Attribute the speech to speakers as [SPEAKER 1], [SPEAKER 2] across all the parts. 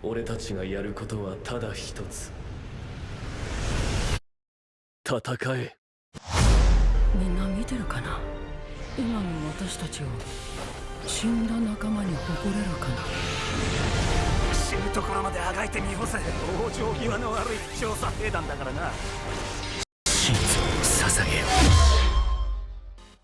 [SPEAKER 1] 俺たちがやることはただ一つ。戦え。
[SPEAKER 2] みんな見てるかな。今の私たちを死んだ仲間に誇れるかな。
[SPEAKER 3] 死ぬところまであがいてみようぜ。往生際の悪い調査兵団だからな。
[SPEAKER 1] 心臓を捧げよ。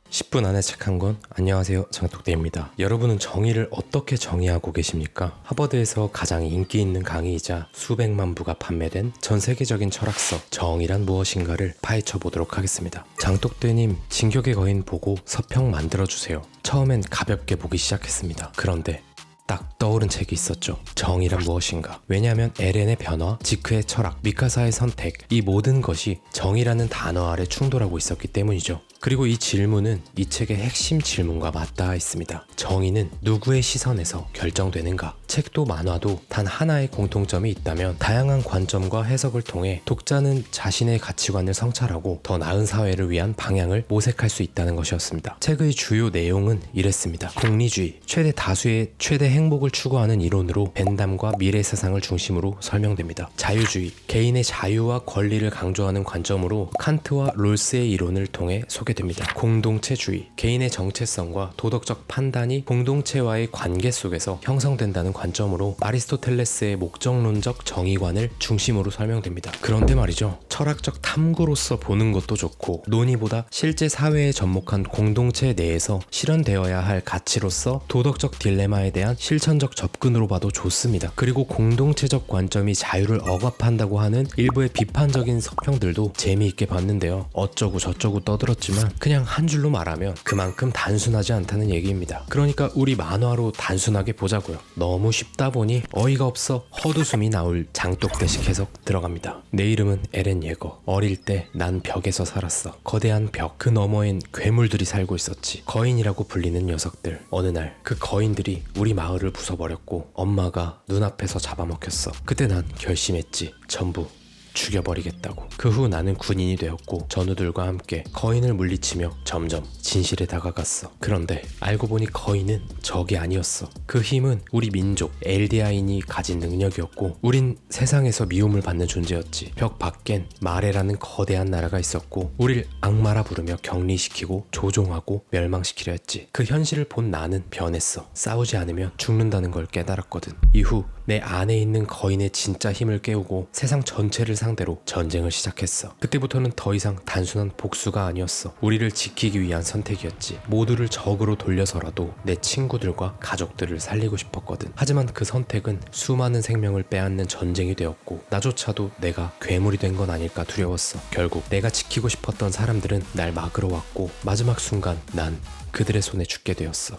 [SPEAKER 4] 10분 안에 책 한 권. 안녕하세요, 장독대입니다. 여러분은 정의를 어떻게 정의하고 계십니까? 하버드에서 가장 인기 있는 강의이자 수백만 부가 판매된 전 세계적인 철학서 정의란 무엇인가를 파헤쳐 보도록 하겠습니다. 장독대님, 진격의 거인 보고 서평 만들어주세요. 처음엔 가볍게 보기 시작했습니다. 그런데 딱 떠오른 책이 있었죠. 정의란 무엇인가. 왜냐하면 에렌의 변화, 지크의 철학, 미카사의 선택, 이 모든 것이 정의라는 단어 아래 충돌하고 있었기 때문이죠. 그리고 이 질문은 이 책의 핵심 질문과 맞닿아 있습니다. 정의는 누구의 시선에서 결정되는가? 책도 만화도 단 하나의 공통점이 있다면 다양한 관점과 해석을 통해 독자는 자신의 가치관을 성찰하고 더 나은 사회를 위한 방향을 모색할 수 있다는 것이었습니다. 책의 주요 내용은 이랬습니다. 공리주의, 최대 다수의 최대 행복을 추구하는 이론으로 벤담과 미래 세상을 중심으로 설명됩니다. 자유주의, 개인의 자유와 권리를 강조하는 관점으로 칸트와 롤스의 이론을 통해 소개됩니다. 공동체주의, 개인의 정체성과 도덕적 판단이 공동체와의 관계 속에서 형성된다는 관점으로 아리스토텔레스의 목적론적 정의관을 중심으로 설명됩니다. 그런데 말이죠, 철학적 탐구로서 보는 것도 좋고 논의보다 실제 사회에 접목한 공동체 내에서 실현되어야 할 가치로서 도덕적 딜레마에 대한 실천적 접근으로 봐도 좋습니다. 그리고 공동체적 관점이 자유를 억압한다고 하는 일부의 비판적인 서평들도 재미있게 봤는데요. 어쩌고 저쩌고 떠들었지만 그냥 한 줄로 말하면 그만큼 단순하지 않다는 얘기입니다. 그러니까 우리 만화로 단순하게 보자고요. 너무 쉽다 보니 어이가 없어 헛웃음이 나올 장독대식 해석 들어갑니다. 내 이름은 에렌 예거. 어릴 때 난 벽에서 살았어. 거대한 벽, 그 너머엔 괴물들이 살고 있었지. 거인이라고 불리는 녀석들. 어느 날 그 거인들이 우리 마을을 부숴버렸고 엄마가 눈앞에서 잡아먹혔어. 그때 난 결심했지. 전부 죽여버리겠다고. 그 후 나는 군인이 되었고 전우들과 함께 거인을 물리치며 점점 진실에 다가갔어. 그런데 알고 보니 거인은 적이 아니었어. 그 힘은 우리 민족 엘디아인이 가진 능력이었고 우린 세상에서 미움을 받는 존재였지. 벽 밖엔 마레라는 거대한 나라가 있었고 우릴 악마라 부르며 격리시키고 조종하고 멸망시키려 했지. 그 현실을 본 나는 변했어. 싸우지 않으면 죽는다는 걸 깨달았거든. 이후 내 안에 있는 거인의 진짜 힘을 깨우고 세상 전체를 상대로 전쟁을 시작했어. 그때부터는 더 이상 단순한 복수가 아니었어. 우리를 지키기 위한 선택이었지. 모두를 적으로 돌려서라도 내 친구들과 가족들을 살리고 싶었거든. 하지만 그 선택은 수많은 생명을 빼앗는 전쟁이 되었고 나조차도 내가 괴물이 된 건 아닐까 두려웠어. 결국 내가 지키고 싶었던 사람들은 날 막으러 왔고 마지막 순간 난 그들의 손에 죽게 되었어.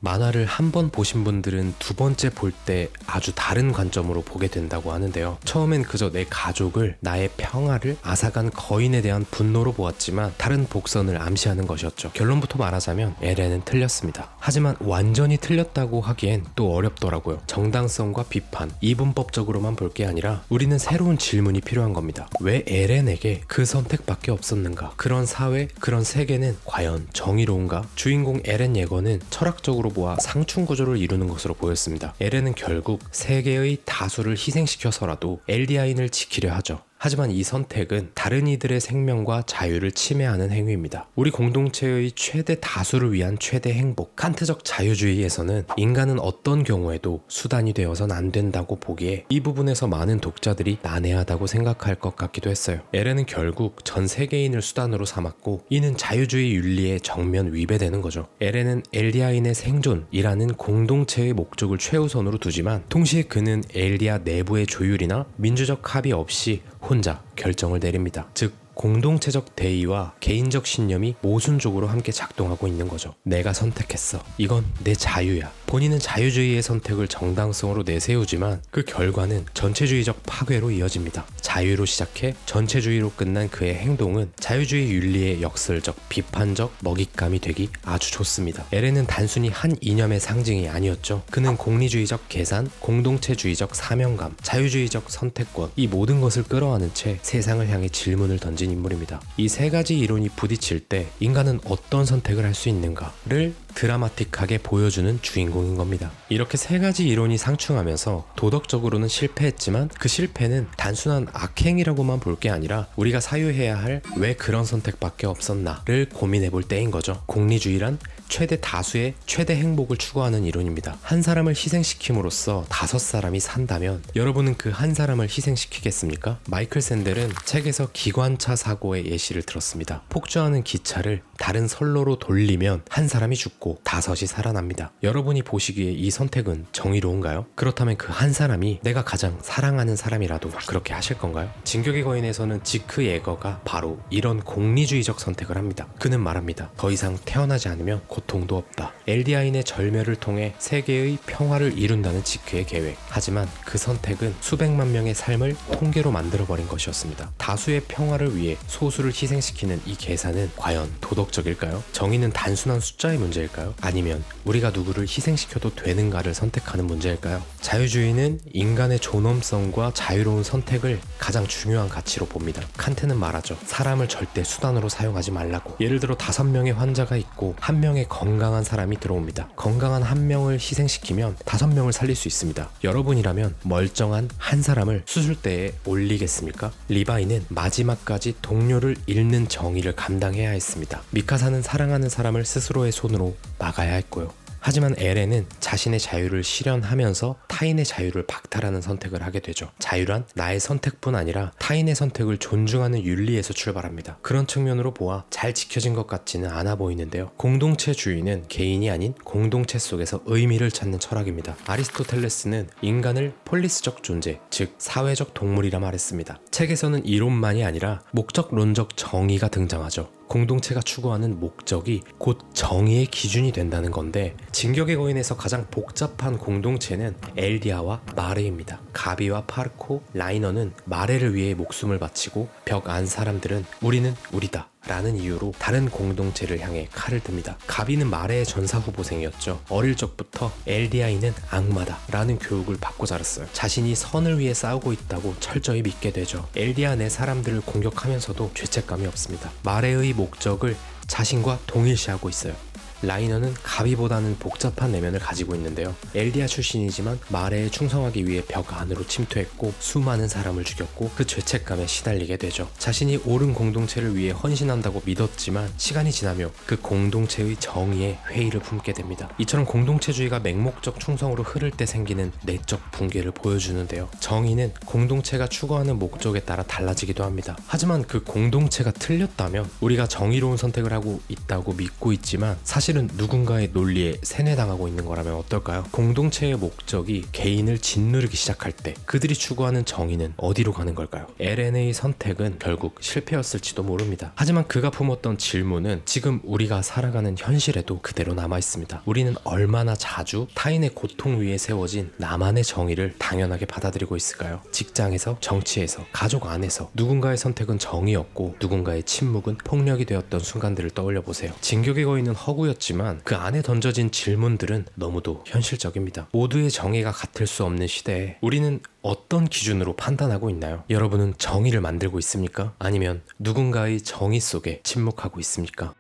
[SPEAKER 4] 만화를 한 번 보신 분들은 두 번째 볼 때 아주 다른 관점으로 보게 된다고 하는데요. 처음엔 그저 내 가족을, 나의 평화를 앗아간 거인에 대한 분노로 보았지만 다른 복선을 암시하는 것이었죠. 결론부터 말하자면 에렌은 틀렸습니다. 하지만 완전히 틀렸다고 하기엔 또 어렵더라고요. 정당성과 비판, 이분법적으로만 볼 게 아니라 우리는 새로운 질문이 필요한 겁니다. 왜 에렌에게 그 선택밖에 없었는가? 그런 사회, 그런 세계는 과연 정의로운가? 주인공 에렌 예거는 철학적으로 모아 상충 구조를 이루는 것으로 보였습니다. 에렌은 결국 세계의 다수를 희생시켜서라도 엘디아인을 지키려 하죠. 하지만 이 선택은 다른 이들의 생명과 자유를 침해하는 행위입니다. 우리 공동체의 최대 다수를 위한 최대 행복, 칸트적 자유주의에서는 인간은 어떤 경우에도 수단이 되어선 안 된다고 보기에 이 부분에서 많은 독자들이 난해하다고 생각할 것 같기도 했어요. 에렌은 결국 전 세계인을 수단으로 삼았고 이는 자유주의 윤리에 정면 위배되는 거죠. 에렌은 엘디아인의 생존이라는 공동체의 목적을 최우선으로 두지만 동시에 그는 엘디아 내부의 조율이나 민주적 합의 없이 혼자 결정을 내립니다. 즉 공동체적 대의와 개인적 신념이 모순적으로 함께 작동하고 있는 거죠. 내가 선택했어. 이건 내 자유야. 본인은 자유주의의 선택을 정당성으로 내세우지만 그 결과는 전체주의적 파괴로 이어집니다. 자유로 시작해 전체주의로 끝난 그의 행동은 자유주의 윤리의 역설적, 비판적 먹잇감이 되기 아주 좋습니다. 에렌은 단순히 한 이념의 상징이 아니었죠. 그는 공리주의적 계산, 공동체주의적 사명감, 자유주의적 선택권, 이 모든 것을 끌어안은 채 세상을 향해 질문을 던진 인물입니다. 이 세 가지 이론이 부딪힐 때 인간은 어떤 선택을 할 수 있는가를 드라마틱하게 보여주는 주인공인 겁니다. 이렇게 세 가지 이론이 상충하면서 도덕적으로는 실패했지만 그 실패는 단순한 악행이라고만 볼 게 아니라 우리가 사유해야 할 왜 그런 선택밖에 없었나를 고민해 볼 때인 거죠. 공리주의란 최대 다수의 최대 행복을 추구하는 이론입니다. 한 사람을 희생시킴으로써 5사람이 산다면 여러분은 그 한 사람을 희생시키겠습니까? 마이클 샌델은 책에서 기관차 사고의 예시를 들었습니다. 폭주하는 기차를 다른 선로로 돌리면 한 사람이 죽고 5이 살아납니다. 여러분이 보시기에 이 선택은 정의로운가요? 그렇다면 그 한 사람이 내가 가장 사랑하는 사람이라도 그렇게 하실 건가요? 진격의 거인에서는 지크 예거가 바로 이런 공리주의적 선택을 합니다. 그는 말합니다. 더 이상 태어나지 않으면 고통도 없다. 엘디아인의 절멸을 통해 세계의 평화를 이룬다는 지크의 계획. 하지만 그 선택은 수백만 명의 삶을 통계로 만들어버린 것이었습니다. 다수의 평화를 위해 소수를 희생시키는 이 계산은 과연 도덕적일까요? 정의는 단순한 숫자의 문제일까요? 아니면 우리가 누구를 희생시켜도 되는가를 선택하는 문제일까요? 자유주의는 인간의 존엄성과 자유로운 선택을 가장 중요한 가치로 봅니다. 칸트는 말하죠. 사람을 절대 수단으로 사용하지 말라고. 예를 들어 5명의 환자가 있고 1명의 건강한 사람이 들어옵니다. 건강한 1명을 희생시키면 5명을 살릴 수 있습니다. 여러분이라면 멀쩡한 한 사람을 수술대에 올리겠습니까? 리바이는 마지막까지 동료를 잃는 정의를 감당해야 했습니다. 미카사는 사랑하는 사람을 스스로의 손으로 막아야 했고요. 하지만 에렌은 자신의 자유를 실현하면서 타인의 자유를 박탈하는 선택을 하게 되죠. 자유란 나의 선택뿐 아니라 타인의 선택을 존중하는 윤리에서 출발합니다. 그런 측면으로 보아 잘 지켜진 것 같지는 않아 보이는데요. 공동체주의는 개인이 아닌 공동체 속에서 의미를 찾는 철학입니다. 아리스토텔레스는 인간을 폴리스적 존재, 즉 사회적 동물이라 말했습니다. 책에서는 이론만이 아니라 목적론적 정의가 등장하죠. 공동체가 추구하는 목적이 곧 정의의 기준이 된다는 건데, 진격의 거인에서 가장 복잡한 공동체는 엘디아와 마레입니다. 가비와 파르코, 라이너는 마레를 위해 목숨을 바치고 벽 안 사람들은 우리는 우리다 라는 이유로 다른 공동체를 향해 칼을 듭니다. 가비는 마레의 전사 후보생이었죠. 어릴 적부터 엘디아인은 악마다 라는 교육을 받고 자랐어요. 자신이 선을 위해 싸우고 있다고 철저히 믿게 되죠. 엘디아 내 사람들을 공격하면서도 죄책감이 없습니다. 마레의 목적을 자신과 동일시하고 있어요. 라이너는 가비보다는 복잡한 내면을 가지고 있는데요. 엘디아 출신이지만 마레에 충성하기 위해 벽 안으로 침투했고 수많은 사람을 죽였고 그 죄책감에 시달리게 되죠. 자신이 옳은 공동체를 위해 헌신한다고 믿었지만 시간이 지나며 그 공동체의 정의에 회의를 품게 됩니다. 이처럼 공동체주의가 맹목적 충성으로 흐를 때 생기는 내적 붕괴를 보여주는데요. 정의는 공동체가 추구하는 목적에 따라 달라지기도 합니다. 하지만 그 공동체가 틀렸다면 우리가 정의로운 선택을 하고 있다고 믿고 있지만 사실은 누군가의 논리에 세뇌당하고 있는 거라면 어떨까요? 공동체의 목적이 개인을 짓누르기 시작할 때 그들이 추구하는 정의는 어디로 가는 걸까요? LN의 선택은 결국 실패였을지도 모릅니다. 하지만 그가 품었던 질문은 지금 우리가 살아가는 현실에도 그대로 남아있습니다. 우리는 얼마나 자주 타인의 고통 위에 세워진 나만의 정의를 당연하게 받아들이고 있을까요? 직장에서, 정치에서, 가족 안에서 누군가의 선택은 정의였고 누군가의 침묵은 폭력이 되었던 순간들을 떠올려보세요. 진격의 거인은 허구였지만 그 안에 던져진 질문들은 너무도 현실적입니다. 모두의 정의가 같을 수 없는 시대에 우리는 어떤 기준으로 판단하고 있나요? 여러분은 정의를 만들고 있습니까? 아니면 누군가의 정의 속에 침묵하고 있습니까?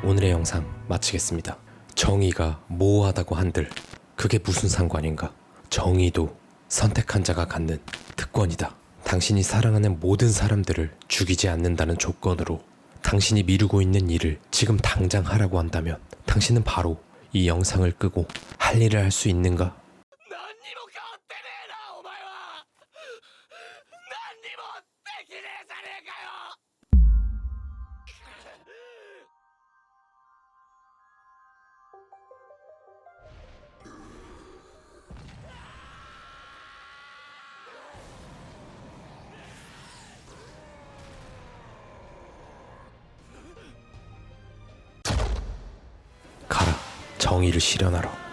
[SPEAKER 4] 오늘의 영상 마치겠습니다. 정의가 모호하다고 한들 그게 무슨 상관인가? 정의도 선택한 자가 갖는 특권이다. 당신이 사랑하는 모든 사람들을 죽이지 않는다는 조건으로 당신이 미루고 있는 일을 지금 당장 하라고 한다면 당신은 바로 이 영상을 끄고 할 일을 할 수 있는가? 가라, 정의를 실현하러.